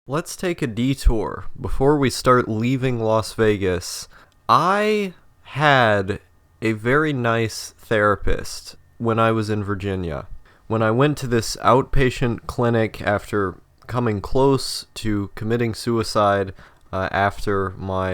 Let's take a detour. Before we start leaving Las Vegas, I had a very nice therapist when I was in Virginia. When I went to this outpatient clinic after coming close to committing suicide after my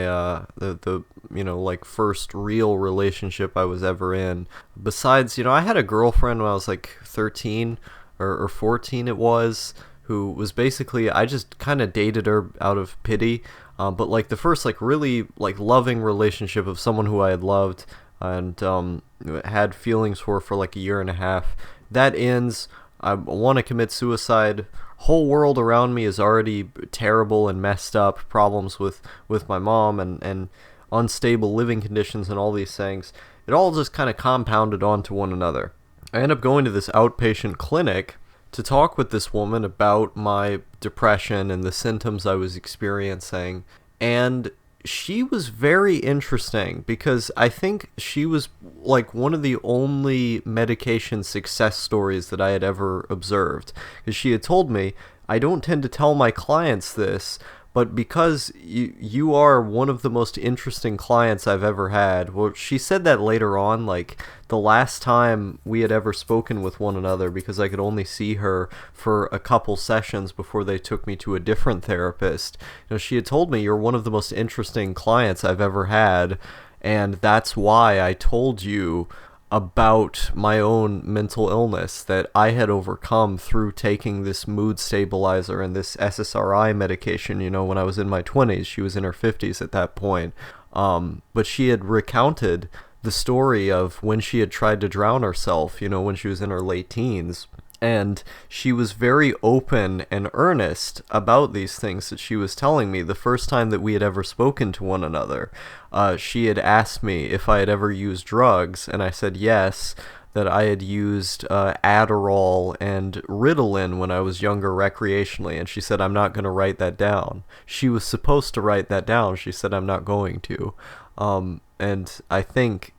the like first real relationship I was ever in. Besides, I had a girlfriend when I was like 13 or 14 it was, who was basically, I just kind of dated her out of pity. But like the first like really like loving relationship of someone who I had loved and had feelings for like a year and a half. That ends. I want to commit suicide. Whole world around me is already terrible and messed up. Problems with my mom and unstable living conditions and all these things. It all just kind of compounded onto one another. I end up going to this outpatient clinic to talk with this woman about my depression and the symptoms I was experiencing. And she was very interesting because I think she was like one of the only medication success stories that I had ever observed. Because she had told me, I don't tend to tell my clients this, but because you are one of the most interesting clients I've ever had. Well, she said that later on, like the last time we had ever spoken with one another, because I could only see her for a couple sessions before they took me to a different therapist. She had told me, you're one of the most interesting clients I've ever had, and that's why I told you about my own mental illness that I had overcome through taking this mood stabilizer and this SSRI medication, when I was in my 20s. She was in her 50s at that point. But she had recounted the story of when she had tried to drown herself, when she was in her late teens. And she was very open and earnest about these things that she was telling me the first time that we had ever spoken to one another. She had asked me if I had ever used drugs, and I said yes, that I had used Adderall and Ritalin when I was younger recreationally, and she said, I'm not going to write that down. She was supposed to write that down. She said, I'm not going to. And I think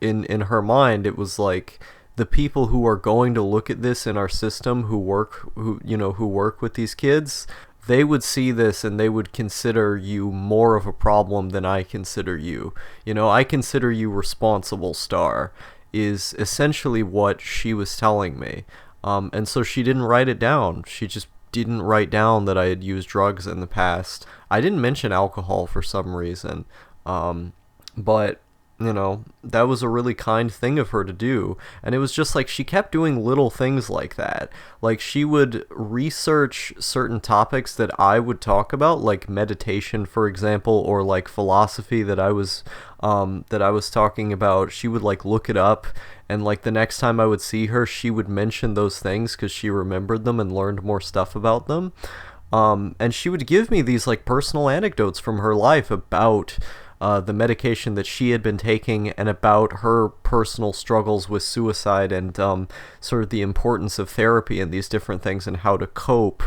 in her mind, it was like, the people who are going to look at this in our system who work with these kids, they would see this and they would consider you more of a problem than I consider you. I consider you responsible, Star, is essentially what she was telling me. And so she didn't write it down. She just didn't write down that I had used drugs in the past. I didn't mention alcohol for some reason. But that was a really kind thing of her to do. And it was just like she kept doing little things like that. Like she would research certain topics that I would talk about, like meditation, for example, or like philosophy that I was talking about. She would like look it up, and like the next time I would see her, she would mention those things because she remembered them and learned more stuff about them. And she would give me these like personal anecdotes from her life about the medication that she had been taking and about her personal struggles with suicide and sort of the importance of therapy and these different things and how to cope.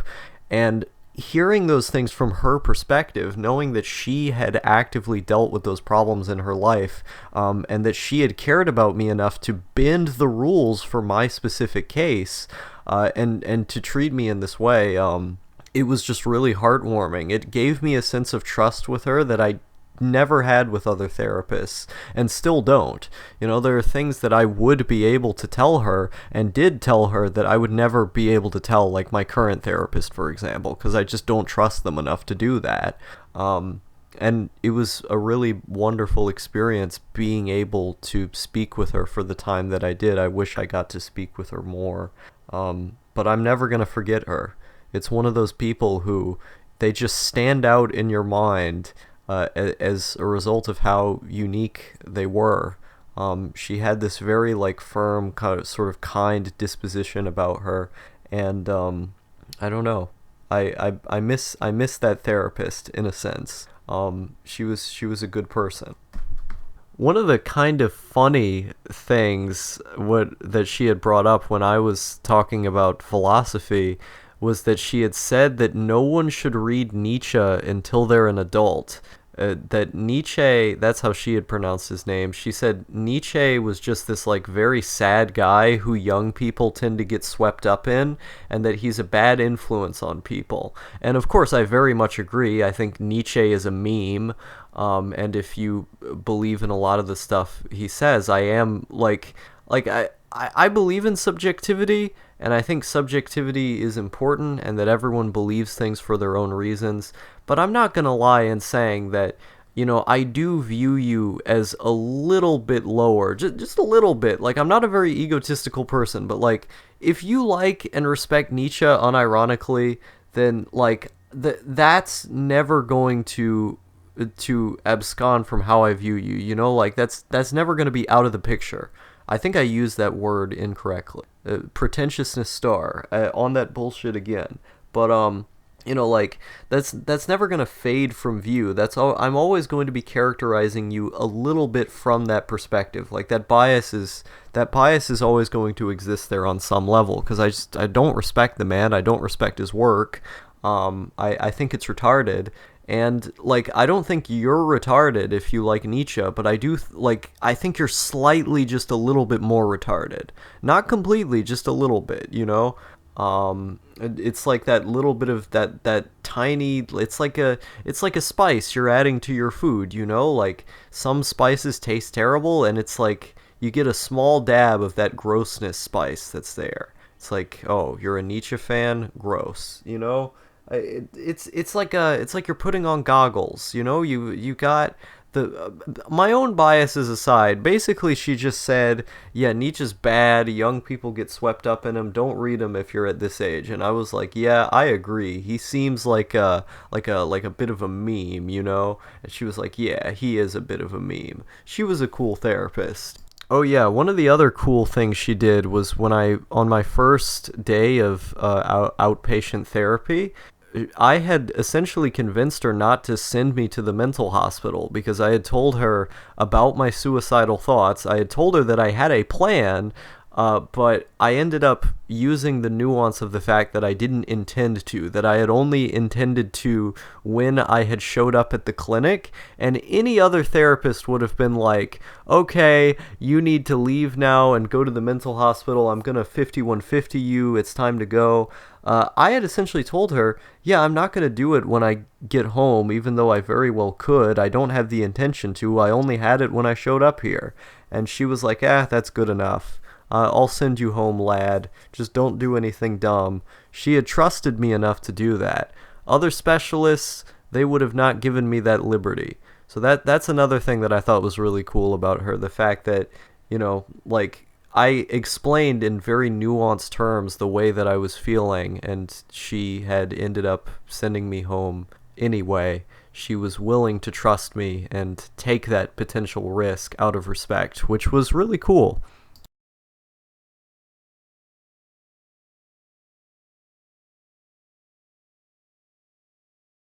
And hearing those things from her perspective, knowing that she had actively dealt with those problems in her life, and that she had cared about me enough to bend the rules for my specific case, and to treat me in this way, it was just really heartwarming. It gave me a sense of trust with her that I never had with other therapists and still don't. There are things that I would be able to tell her and did tell her that I would never be able to tell like my current therapist, for example, because I just don't trust them enough to do that. And it was a really wonderful experience being able to speak with her for the time that I did. I wish I got to speak with her more. But I'm never going to forget her. It's one of those people who they just stand out in your mind as a result of how unique they were. She had this very like firm, sort of kind disposition about her, and I don't know. I miss that therapist in a sense. She was a good person. One of the kind of funny things that she had brought up when I was talking about philosophy was that she had said that no one should read Nietzsche until they're an adult. that Nietzsche, that's how she had pronounced his name. She said Nietzsche was just this like very sad guy who young people tend to get swept up in, and that he's a bad influence on people. And of course, I very much agree. I think Nietzsche is a meme. And if you believe in a lot of the stuff he says, I am I believe in subjectivity, and I think subjectivity is important and that everyone believes things for their own reasons. But I'm not going to lie in saying that, I do view you as a little bit lower, just a little bit. Like, I'm not a very egotistical person, but, like, if you like and respect Nietzsche unironically, then, like, that's never going to abscond from how I view you, like, that's never going to be out of the picture. I think I used that word incorrectly. Pretentiousness star on that bullshit again. But like that's never gonna fade from view. That's all. I'm always going to be characterizing you a little bit from that perspective. Like that bias is always going to exist there on some level because I don't respect the man. I don't respect his work. I think it's retarded. And, like, I don't think you're retarded if you like Nietzsche, but I do, I think you're slightly just a little bit more retarded. Not completely, just a little bit, It's like that little bit of that tiny, it's like a spice you're adding to your food, Like, some spices taste terrible, and it's like, you get a small dab of that grossness spice that's there. It's like, oh, you're a Nietzsche fan? Gross, It's like you're putting on goggles, you got my own biases aside. Basically, she just said, yeah, Nietzsche's bad, young people get swept up in him, don't read him if you're at this age. And I was like, yeah, I agree, he seems like a bit of a meme, And she was like, yeah, he is a bit of a meme. She was a cool therapist. Oh yeah, one of the other cool things she did was on my first day of outpatient therapy, I had essentially convinced her not to send me to the mental hospital because I had told her about my suicidal thoughts. I had told her that I had a plan, but I ended up using the nuance of the fact that I didn't intend to, that I had only intended to when I had showed up at the clinic, and any other therapist would have been like, okay, you need to leave now and go to the mental hospital, I'm gonna 5150 you, it's time to go. I had essentially told her, yeah, I'm not going to do it when I get home, even though I very well could. I don't have the intention to. I only had it when I showed up here. And she was like, that's good enough. I'll send you home, lad. Just don't do anything dumb. She had trusted me enough to do that. Other specialists, they would have not given me that liberty. So that's another thing that I thought was really cool about her. The fact that, I explained in very nuanced terms the way that I was feeling, and she had ended up sending me home anyway. She was willing to trust me and take that potential risk out of respect, which was really cool.